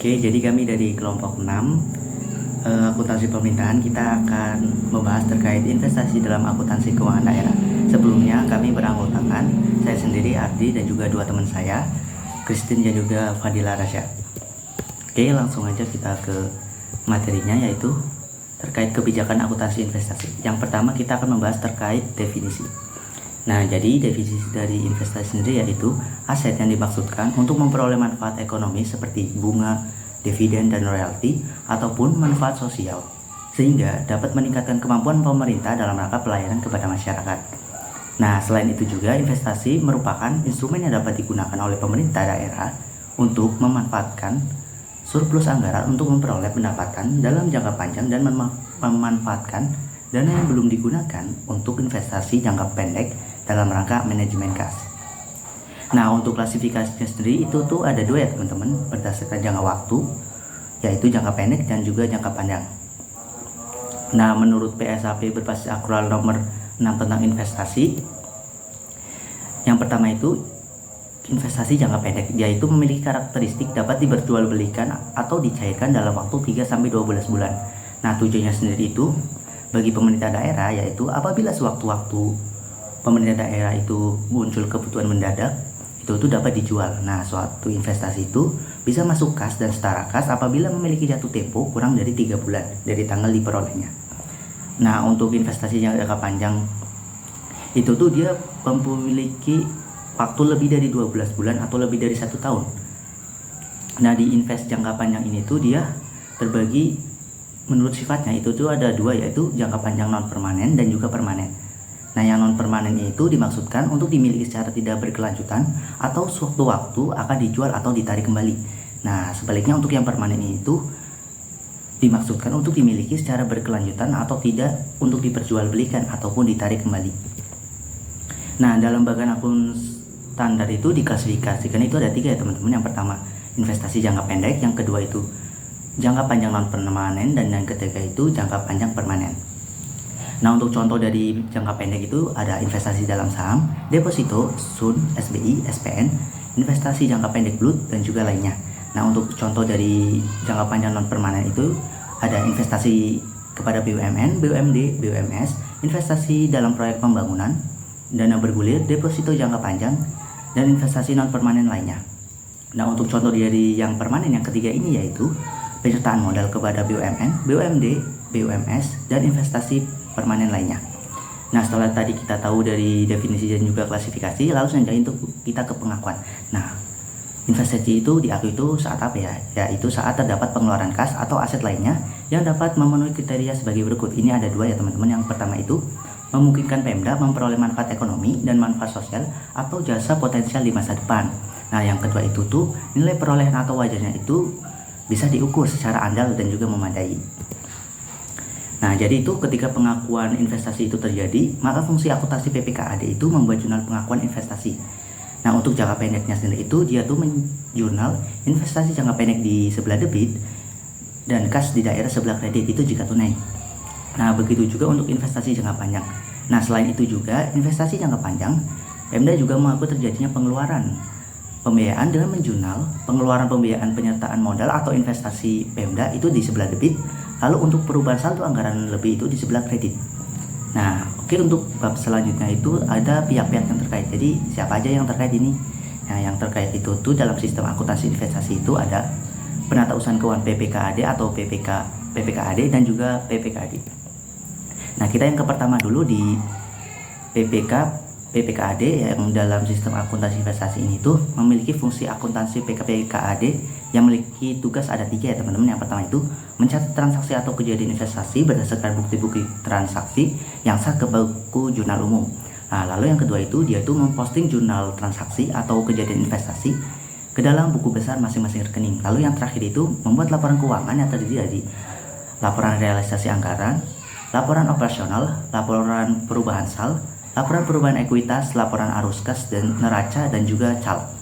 Oke, jadi kami dari kelompok 6 akuntansi pemerintahan kita akan membahas terkait investasi dalam akuntansi keuangan daerah. Sebelumnya kami beranggotakan saya sendiri Ardi dan juga dua teman saya, Christine dan juga Fadila Rasya. Oke, langsung aja kita ke materinya, yaitu terkait kebijakan akuntansi investasi. Yang pertama kita akan membahas terkait definisi. Nah, jadi definisi dari investasi sendiri yaitu aset yang dimaksudkan untuk memperoleh manfaat ekonomi seperti bunga, dividen, dan royalti ataupun manfaat sosial, sehingga dapat meningkatkan kemampuan pemerintah dalam rangka pelayanan kepada masyarakat. Nah, selain itu juga investasi merupakan instrumen yang dapat digunakan oleh pemerintah daerah untuk memanfaatkan surplus anggaran untuk memperoleh pendapatan dalam jangka panjang dan memanfaatkan dana yang belum digunakan untuk investasi jangka pendek dalam rangka manajemen kas. Nah, untuk klasifikasinya sendiri itu tuh ada dua ya teman-teman, berdasarkan jangka waktu, yaitu jangka pendek dan juga jangka panjang. Nah, menurut PSAP berbasis akrual nomor 6 tentang investasi, yang pertama itu investasi jangka pendek, yaitu memiliki karakteristik dapat diperjualbelikan atau dicairkan dalam waktu 3-12 bulan. Nah, tujuannya sendiri itu bagi pemerintah daerah, yaitu apabila sewaktu-waktu pemerintah daerah itu muncul kebutuhan mendadak, itu tuh dapat dijual. Nah, suatu investasi itu bisa masuk kas dan setara kas apabila memiliki jatuh tempo kurang dari 3 bulan dari tanggal diperolehnya. Nah, untuk investasi yang jangka panjang itu tuh dia memiliki waktu lebih dari 12 bulan atau lebih dari 1 tahun. Nah, di invest jangka panjang ini tuh dia terbagi menurut sifatnya itu tuh ada dua, yaitu jangka panjang non permanen dan juga permanen. Nah, yang non permanen itu dimaksudkan untuk dimiliki secara tidak berkelanjutan atau sewaktu-waktu akan dijual atau ditarik kembali. Nah, sebaliknya untuk yang permanen itu dimaksudkan untuk dimiliki secara berkelanjutan atau tidak untuk diperjualbelikan ataupun ditarik kembali. Nah, dalam bagian akun standar itu diklasifikasikan itu ada 3 ya teman-teman. Yang pertama investasi jangka pendek, yang kedua itu jangka panjang non permanen, dan yang ketiga itu jangka panjang permanen. Nah, untuk contoh dari jangka pendek itu ada investasi dalam saham, deposito, SUN, SBI, SPN, investasi jangka pendek BLUT, dan juga lainnya. Nah, untuk contoh dari jangka panjang non permanen itu ada investasi kepada BUMN, BUMD, BUMS, investasi dalam proyek pembangunan, dana bergulir, deposito jangka panjang, dan investasi non permanen lainnya. Nah, untuk contoh dari yang permanen yang ketiga ini yaitu penyertaan modal kepada BUMN, BUMD, BUMS, dan investasi permanen lainnya. Nah, setelah tadi kita tahu dari definisi dan juga klasifikasi, lalu selanjutnya itu kita ke pengakuan. Nah, investasi itu diakui itu saat apa ya? Yaitu saat terdapat pengeluaran kas atau aset lainnya yang dapat memenuhi kriteria sebagai berikut. Ini ada dua ya teman-teman. Yang pertama itu memungkinkan Pemda memperoleh manfaat ekonomi dan manfaat sosial atau jasa potensial di masa depan. Nah, yang kedua itu tuh nilai perolehan atau wajarnya itu bisa diukur secara andal dan juga memadai. Nah, jadi itu ketika pengakuan investasi itu terjadi, maka fungsi akuntansi PPKAD itu membuat jurnal pengakuan investasi. Nah, untuk jangka pendeknya sendiri itu dia tuh menjurnal investasi jangka pendek di sebelah debit dan kas di daerah sebelah kredit itu jika tunai. Nah, begitu juga untuk investasi jangka panjang. Nah, selain itu juga investasi jangka panjang, Pemda juga mengakui terjadinya pengeluaran pembiayaan dengan menjurnal pengeluaran pembiayaan penyertaan modal atau investasi Pemda itu di sebelah debit, lalu untuk perubahan saldo anggaran lebih itu di sebelah kredit. Nah, oke, untuk bab selanjutnya itu ada pihak-pihak yang terkait. Jadi siapa aja yang terkait ini? Nah, yang terkait itu tuh dalam sistem akuntansi investasi itu ada penata usaha keuangan PPKAD atau PPKAD dan juga PPKD. Nah, kita yang ke pertama dulu di PPKAD yang dalam sistem akuntansi investasi ini tuh memiliki fungsi akuntansi PPKAD yang memiliki tugas ada 3 ya teman-teman. Yang pertama itu mencatat transaksi atau kejadian investasi berdasarkan bukti-bukti transaksi yang sah ke buku jurnal umum. Nah, lalu yang kedua itu dia tuh memposting jurnal transaksi atau kejadian investasi ke dalam buku besar masing-masing rekening. Lalu yang terakhir itu membuat laporan keuangan yang terdiri dari laporan realisasi anggaran, laporan operasional, laporan perubahan sal, laporan perubahan ekuitas, laporan arus kas dan neraca, dan juga cal.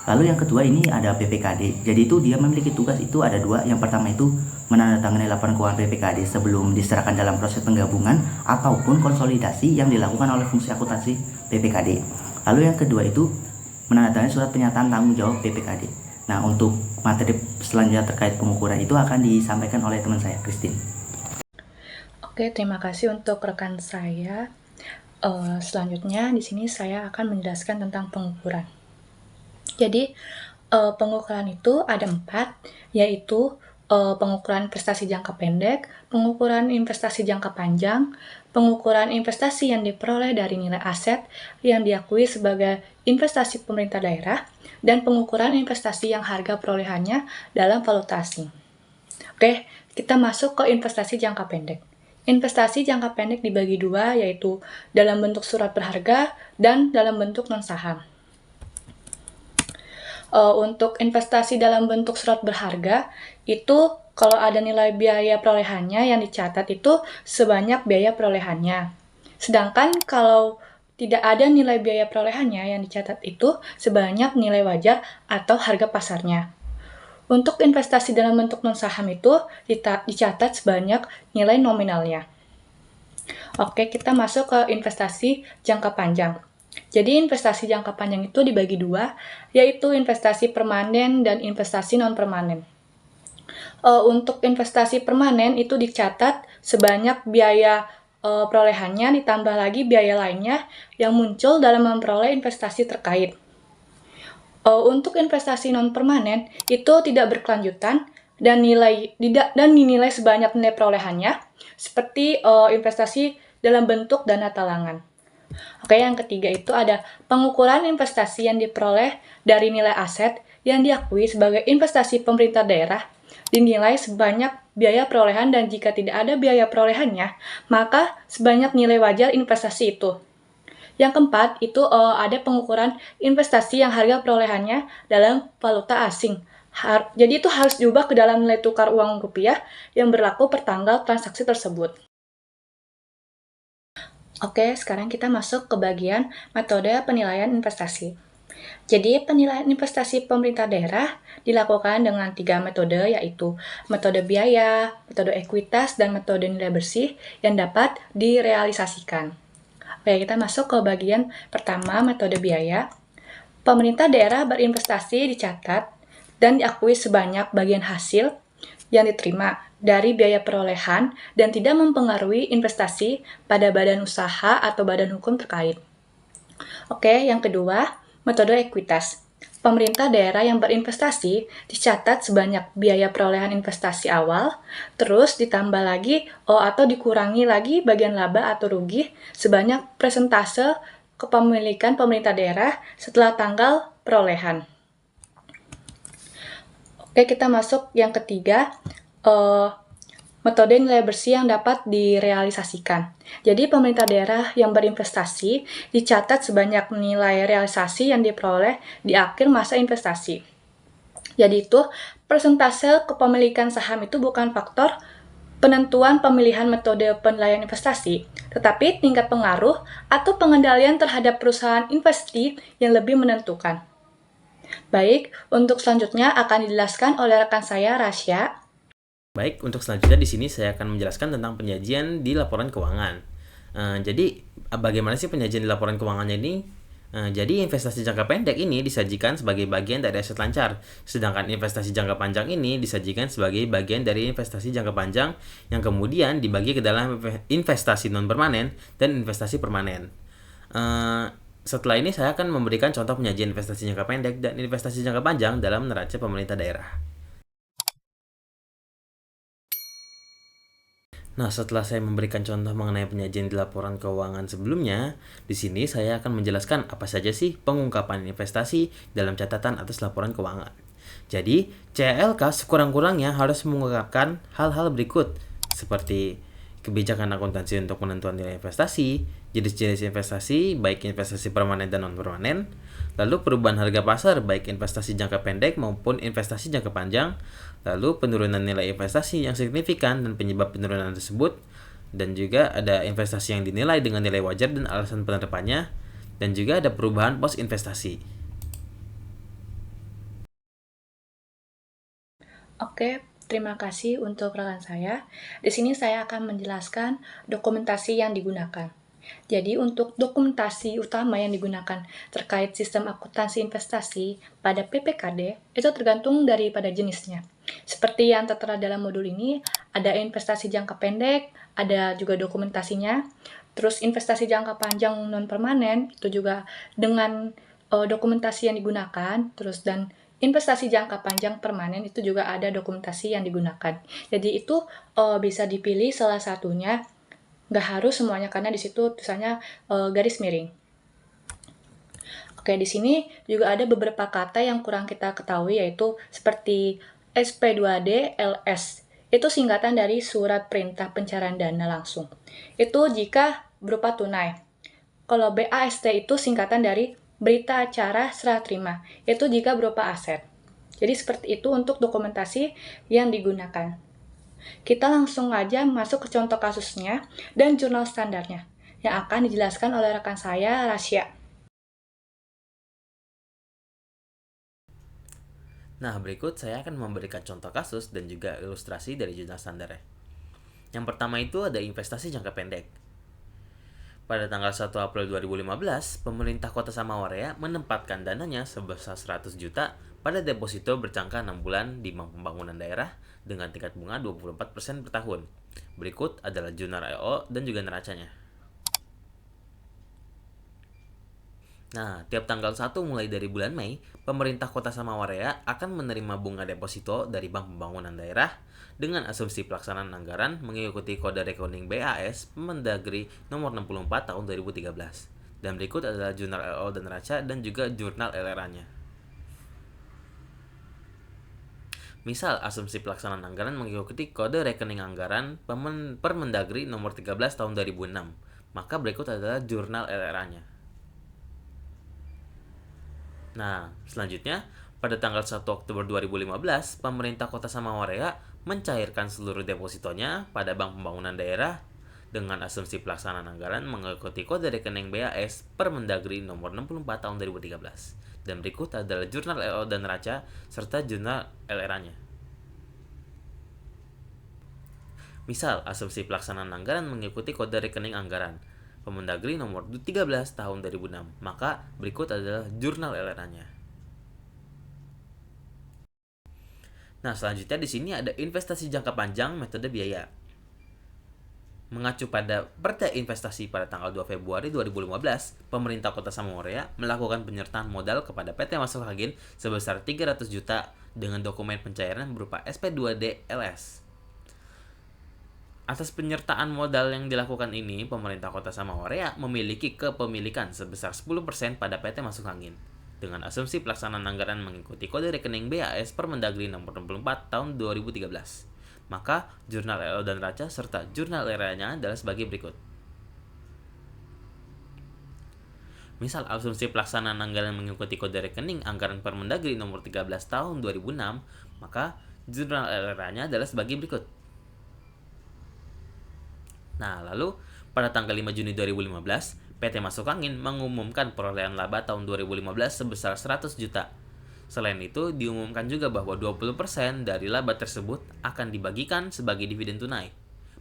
Lalu yang kedua ini ada PPKD. Jadi itu dia memiliki tugas itu ada 2. Yang pertama itu menandatangani laporan keuangan PPKD sebelum diserahkan dalam proses penggabungan ataupun konsolidasi yang dilakukan oleh fungsi akuntansi PPKD. Lalu yang kedua itu menandatangani surat pernyataan tanggung jawab PPKD. Nah, untuk materi selanjutnya terkait pengukuran itu akan disampaikan oleh teman saya, Christine. Oke, terima kasih untuk rekan saya. Selanjutnya di sini saya akan menjelaskan tentang pengukuran. Jadi, pengukuran itu ada 4, yaitu pengukuran investasi jangka pendek, pengukuran investasi jangka panjang, pengukuran investasi yang diperoleh dari nilai aset yang diakui sebagai investasi pemerintah daerah, dan pengukuran investasi yang harga perolehannya dalam valuta asing. Oke, kita masuk ke investasi jangka pendek. Investasi jangka pendek dibagi dua, yaitu dalam bentuk surat berharga dan dalam bentuk non-saham. Untuk investasi dalam bentuk surat berharga, itu kalau ada nilai biaya perolehannya yang dicatat itu sebanyak biaya perolehannya. Sedangkan kalau tidak ada nilai biaya perolehannya yang dicatat itu sebanyak nilai wajar atau harga pasarnya. Untuk investasi dalam bentuk non-saham itu dicatat sebanyak nilai nominalnya. Oke, kita masuk ke investasi jangka panjang. Jadi investasi jangka panjang itu dibagi dua, yaitu investasi permanen dan investasi non-permanen. Untuk investasi permanen itu dicatat sebanyak biaya perolehannya ditambah lagi biaya lainnya yang muncul dalam memperoleh investasi terkait. Untuk investasi non permanen itu tidak berkelanjutan dan dinilai sebanyak nilai perolehannya, seperti investasi dalam bentuk dana talangan. Oke, yang ketiga itu ada pengukuran investasi yang diperoleh dari nilai aset yang diakui sebagai investasi pemerintah daerah dinilai sebanyak biaya perolehan, dan jika tidak ada biaya perolehannya, maka sebanyak nilai wajar investasi itu. Yang keempat, itu ada pengukuran investasi yang harga perolehannya dalam valuta asing. Jadi itu harus diubah ke dalam nilai tukar uang rupiah yang berlaku per tanggal transaksi tersebut. Oke, sekarang kita masuk ke bagian metode penilaian investasi. Jadi, penilaian investasi pemerintah daerah dilakukan dengan 3 metode, yaitu metode biaya, metode ekuitas, dan metode nilai bersih yang dapat direalisasikan. Oke, kita masuk ke bagian pertama, metode biaya. Pemerintah daerah berinvestasi dicatat dan diakui sebanyak bagian hasil yang diterima dari biaya perolehan dan tidak mempengaruhi investasi pada badan usaha atau badan hukum terkait. Oke, yang kedua, metode ekuitas. Pemerintah daerah yang berinvestasi dicatat sebanyak biaya perolehan investasi awal, terus ditambah lagi atau dikurangi lagi bagian laba atau rugi sebanyak persentase kepemilikan pemerintah daerah setelah tanggal perolehan. Oke, kita masuk yang ketiga, metode nilai bersih yang dapat direalisasikan. Jadi, pemerintah daerah yang berinvestasi dicatat sebanyak nilai realisasi yang diperoleh di akhir masa investasi. Jadi itu, persentase kepemilikan saham itu bukan faktor penentuan pemilihan metode penilaian investasi, tetapi tingkat pengaruh atau pengendalian terhadap perusahaan investasi yang lebih menentukan. Baik, untuk selanjutnya akan dijelaskan oleh rekan saya, Rasya. Baik, untuk selanjutnya di sini saya akan menjelaskan tentang penyajian di laporan keuangan. Jadi, bagaimana sih penyajian di laporan keuangannya ini? Jadi, investasi jangka pendek ini disajikan sebagai bagian dari aset lancar, sedangkan investasi jangka panjang ini disajikan sebagai bagian dari investasi jangka panjang yang kemudian dibagi ke dalam investasi non-permanen dan investasi permanen. Setelah ini saya akan memberikan contoh penyajian investasi jangka pendek dan investasi jangka panjang dalam neraca pemerintah daerah. Nah, setelah saya memberikan contoh mengenai penyajian di laporan keuangan sebelumnya, di sini saya akan menjelaskan apa saja sih pengungkapan investasi dalam catatan atas laporan keuangan. Jadi, CLK sekurang-kurangnya harus mengungkapkan hal-hal berikut, seperti kebijakan akuntansi untuk penentuan nilai investasi, jenis-jenis investasi, baik investasi permanen dan non-permanen, lalu perubahan harga pasar, baik investasi jangka pendek maupun investasi jangka panjang, lalu penurunan nilai investasi yang signifikan dan penyebab penurunan tersebut, dan juga ada investasi yang dinilai dengan nilai wajar dan alasan penerapannya, dan juga ada perubahan pos investasi. Oke, terima kasih untuk rekan saya. Di sini saya akan menjelaskan dokumentasi yang digunakan. Jadi untuk dokumentasi utama yang digunakan terkait sistem akuntansi investasi pada PPKD itu tergantung daripada jenisnya. Seperti yang tertera dalam modul ini, ada investasi jangka pendek, ada juga dokumentasinya. Terus investasi jangka panjang non permanen itu juga dengan dokumentasi yang digunakan, terus dan investasi jangka panjang permanen itu juga ada dokumentasi yang digunakan. Jadi itu bisa dipilih salah satunya, nggak harus semuanya karena di situ tulisannya garis miring. Oke, di sini juga ada beberapa kata yang kurang kita ketahui, yaitu seperti SP2D LS. Itu singkatan dari surat perintah pencairan dana langsung. Itu jika berupa tunai. Kalau BAST itu singkatan dari berita acara serah terima. Itu jika berupa aset. Jadi seperti itu untuk dokumentasi yang digunakan. Kita langsung aja masuk ke contoh kasusnya dan jurnal standarnya yang akan dijelaskan oleh rekan saya, Rasya. Nah, berikut saya akan memberikan contoh kasus dan juga ilustrasi dari jurnal standarnya. Yang pertama itu ada investasi jangka pendek. Pada tanggal 1 April 2015, pemerintah Kota Samawaria menempatkan dananya sebesar 100 juta pada deposito berjangka 6 bulan di Bank Pembangunan Daerah dengan tingkat bunga 24% per tahun. Berikut adalah jurnal EO dan juga neracanya. Nah, tiap tanggal 1 mulai dari bulan Mei, pemerintah Kota Samawaria akan menerima bunga deposito dari Bank Pembangunan Daerah dengan asumsi pelaksanaan anggaran mengikuti kode rekening BAS Mendagri nomor 64 tahun 2013. Dan berikut adalah jurnal EO dan neraca dan juga jurnal LRA-nya. Misal, asumsi pelaksanaan anggaran mengikuti kode rekening anggaran Permendagri nomor 13 tahun 2006. Maka berikut adalah jurnal LRA-nya. Nah, selanjutnya, pada tanggal 1 Oktober 2015, pemerintah Kota Samawaria mencairkan seluruh depositonya pada Bank Pembangunan Daerah dengan asumsi pelaksanaan anggaran mengikuti kode rekening BAS Permendagri nomor 64 tahun 2013. Dan berikut adalah jurnal EO dan neraca serta jurnal LRA-nya. Misal, asumsi pelaksanaan anggaran mengikuti kode rekening anggaran Permendagri nomor 13 tahun 2006. Maka berikut adalah jurnal LRA-nya. Nah, selanjutnya di sini ada investasi jangka panjang metode biaya. Mengacu pada Perda Investasi pada tanggal 2 Februari 2015, pemerintah Kota Samawaria melakukan penyertaan modal kepada PT Masuk Angin sebesar 300 juta dengan dokumen pencairan berupa SP2D LS. Atas penyertaan modal yang dilakukan ini, pemerintah Kota Samawaria memiliki kepemilikan sebesar 10% pada PT Masuk Angin dengan asumsi pelaksanaan anggaran mengikuti kode rekening BAS Permendagri nomor 64 tahun 2013. Maka jurnal EO dan neraca serta jurnal LRA-nya adalah sebagai berikut. Misal, asumsi pelaksanaan anggaran mengikuti kode rekening anggaran Permendagri nomor 13 tahun 2006, maka jurnal LRA-nya adalah sebagai berikut. Nah, lalu pada tanggal 5 Juni 2015, PT Masuk Angin mengumumkan perolehan laba tahun 2015 sebesar 100 juta. Selain itu, diumumkan juga bahwa 20% dari laba tersebut akan dibagikan sebagai dividen tunai.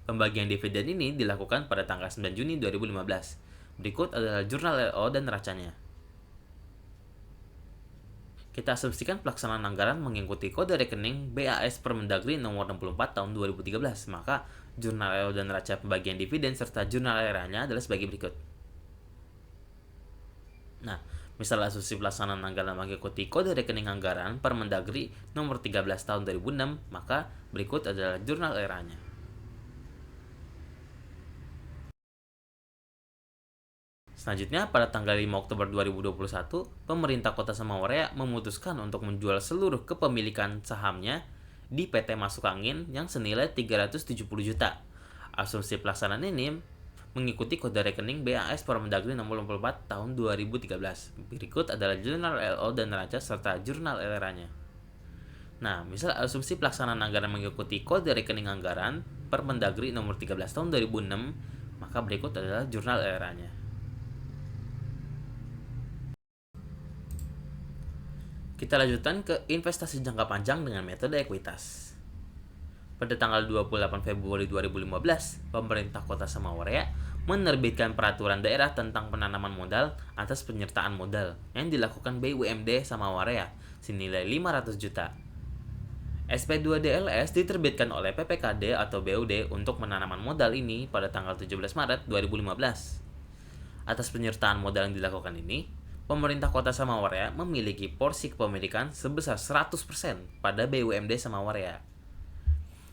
Pembagian dividen ini dilakukan pada tanggal 9 Juni 2015. Berikut adalah jurnal EO dan neracanya. Kita asumsikan pelaksanaan anggaran mengikuti kode rekening BAS Permendagri nomor 64 tahun 2013, maka jurnal EO dan neraca pembagian dividen serta jurnal LRA-nya adalah sebagai berikut. Nah, misal asumsi pelaksanaan anggaran mengikuti kode rekening anggaran Permendagri nomor 13 tahun 2006, maka berikut adalah jurnal LRA-nya. Selanjutnya, pada tanggal 5 Oktober 2021, pemerintah Kota Samawaria memutuskan untuk menjual seluruh kepemilikan sahamnya di PT Masuk Angin yang senilai 370 juta. Asumsi pelaksanaan ini mengikuti kode rekening BAS Permendagri nomor 44 tahun 2013. Berikut adalah jurnal LO dan neraca serta jurnal LRA-nya. Nah, misal asumsi pelaksanaan anggaran mengikuti kode rekening anggaran Permendagri nomor 13 tahun 2006, maka berikut adalah jurnal LRA-nya. Kita lanjutkan ke investasi jangka panjang dengan metode ekuitas. Pada tanggal 28 Februari 2015, pemerintah Kota Samawaria menerbitkan peraturan daerah tentang penanaman modal atas penyertaan modal yang dilakukan BUMD Samawarea senilai 500 juta. SP2DLS diterbitkan oleh PPKD atau BUD untuk penanaman modal ini pada tanggal 17 Maret 2015. Atas penyertaan modal yang dilakukan ini, pemerintah Kota Samawarea memiliki porsi kepemilikan sebesar 100% pada BUMD Samawarea.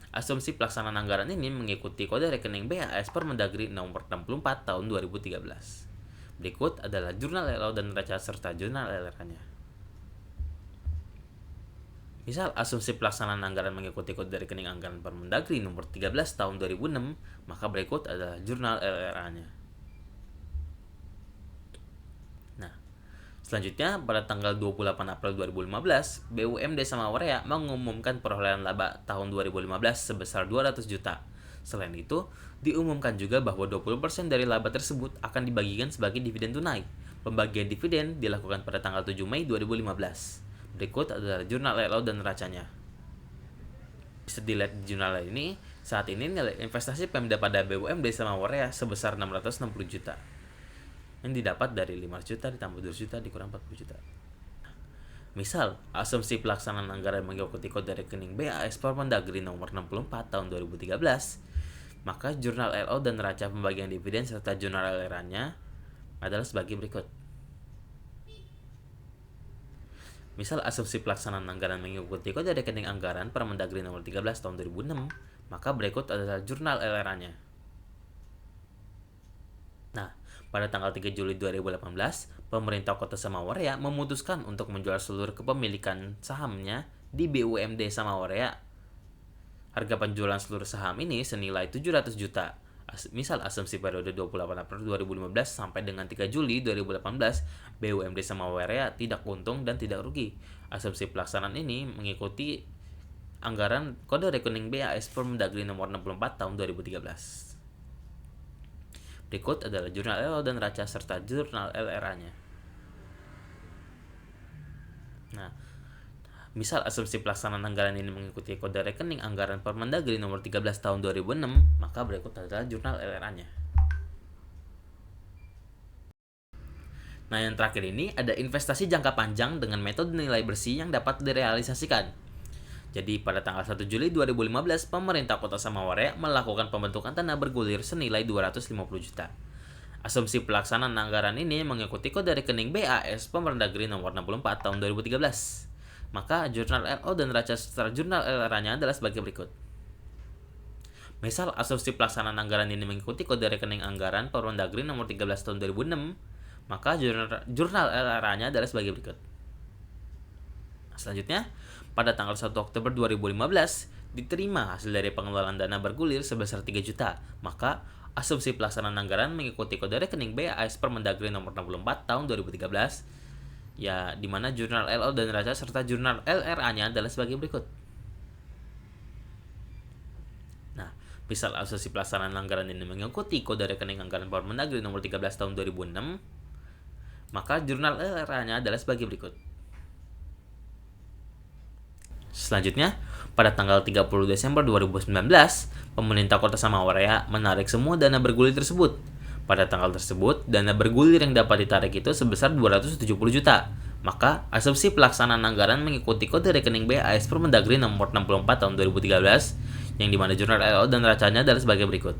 Asumsi pelaksanaan anggaran ini mengikuti kode rekening BAS Permendagri nomor 64 tahun 2013. Berikut adalah jurnal LO dan neraca serta jurnal LR-nya. Misal asumsi pelaksanaan anggaran mengikuti kode rekening anggaran Permendagri nomor 13 tahun 2006, maka berikut adalah jurnal LRA-nya. Selanjutnya, pada tanggal 28 April 2015, BUMD Samawarea mengumumkan perolehan laba tahun 2015 sebesar 200 juta. Selain itu, diumumkan juga bahwa 20% dari laba tersebut akan dibagikan sebagai dividen tunai. Pembagian dividen dilakukan pada tanggal 7 Mei 2015. Berikut adalah jurnal LO dan neracanya. Bisa dilihat di jurnal ini, saat ini nilai investasi Pemda pada BUMD Samawarea sebesar 660 juta. Yang didapat dari 500 juta ditambah 200 juta dikurang 40 juta. Misal, asumsi pelaksanaan anggaran mengikuti kode rekening BAS Permendagri nomor 64 tahun 2013, maka jurnal LO dan neraca pembagian dividen serta jurnal LR-nya adalah sebagai berikut. Misal, asumsi pelaksanaan anggaran mengikuti kode rekening anggaran Permendagri nomor 13 tahun 2006, maka berikut adalah jurnal LR-nya. Nah, pada tanggal 3 Juli 2018, pemerintah Kota Samawarea memutuskan untuk menjual seluruh kepemilikan sahamnya di BUMD Samawarea. Harga penjualan seluruh saham ini senilai 700 juta. Misal asumsi periode 28 April 2015 sampai dengan 3 Juli 2018, BUMD Samawarea tidak untung dan tidak rugi. Asumsi pelaksanaan ini mengikuti anggaran kode rekening BAS Permendagri nomor 64 tahun 2013. Berikut adalah jurnal LO dan neraca serta jurnal LRA-nya. Nah, misal asumsi pelaksanaan anggaran ini mengikuti kode rekening anggaran Permendagri nomor 13 tahun 2006, maka berikut adalah jurnal LRA-nya. Nah, yang terakhir ini ada investasi jangka panjang dengan metode nilai bersih yang dapat direalisasikan. Jadi pada tanggal 1 Juli 2015, pemerintah Kota Samawarea melakukan pembentukan tanah bergulir senilai 250 juta. Asumsi pelaksanaan anggaran ini mengikuti kode rekening BAS Permendagri nomor 64 tahun 2013. Maka jurnal LO dan neraca serta jurnal LR-nya adalah sebagai berikut. Misal asumsi pelaksanaan anggaran ini mengikuti kode rekening anggaran Permendagri nomor 13 tahun 2006, maka jurnal LR-nya adalah sebagai berikut. Selanjutnya, pada tanggal 1 Oktober 2015, diterima hasil dari pengelolaan dana bergulir sebesar 3 juta. Maka, asumsi pelaksanaan anggaran mengikuti kode rekening BAS Permendagri nomor 64 tahun 2013, ya di mana jurnal LO dan neraca serta jurnal LRA-nya adalah sebagai berikut. Nah, misal asumsi pelaksanaan anggaran ini mengikuti kode rekening anggaran Permendagri nomor 13 tahun 2006, maka jurnal LRA-nya adalah sebagai berikut. Selanjutnya, pada tanggal 30 Desember 2019, pemerintah Kota Samawarea menarik semua dana bergulir tersebut. Pada tanggal tersebut, dana bergulir yang dapat ditarik itu sebesar 270 juta. Maka, asumsi pelaksanaan anggaran mengikuti kode rekening BAS Permendagri nomor 64 tahun 2013, yang dimana jurnal LO dan neracanya adalah sebagai berikut.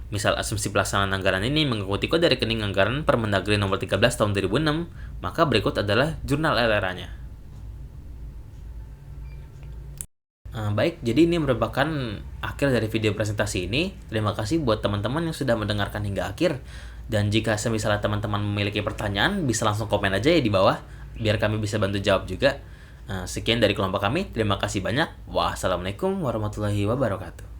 Misal asumsi pelaksanaan anggaran ini mengikuti kode rekening anggaran Permendagri nomor 13 tahun 2006, maka berikut adalah jurnal LR-nya. Baik, jadi ini merupakan akhir dari video presentasi ini. Terima kasih buat teman-teman yang sudah mendengarkan hingga akhir. Dan jika misalnya teman-teman memiliki pertanyaan, bisa langsung komen aja ya di bawah, biar kami bisa bantu jawab juga. Sekian dari kelompok kami, terima kasih banyak. Wassalamualaikum warahmatullahi wabarakatuh.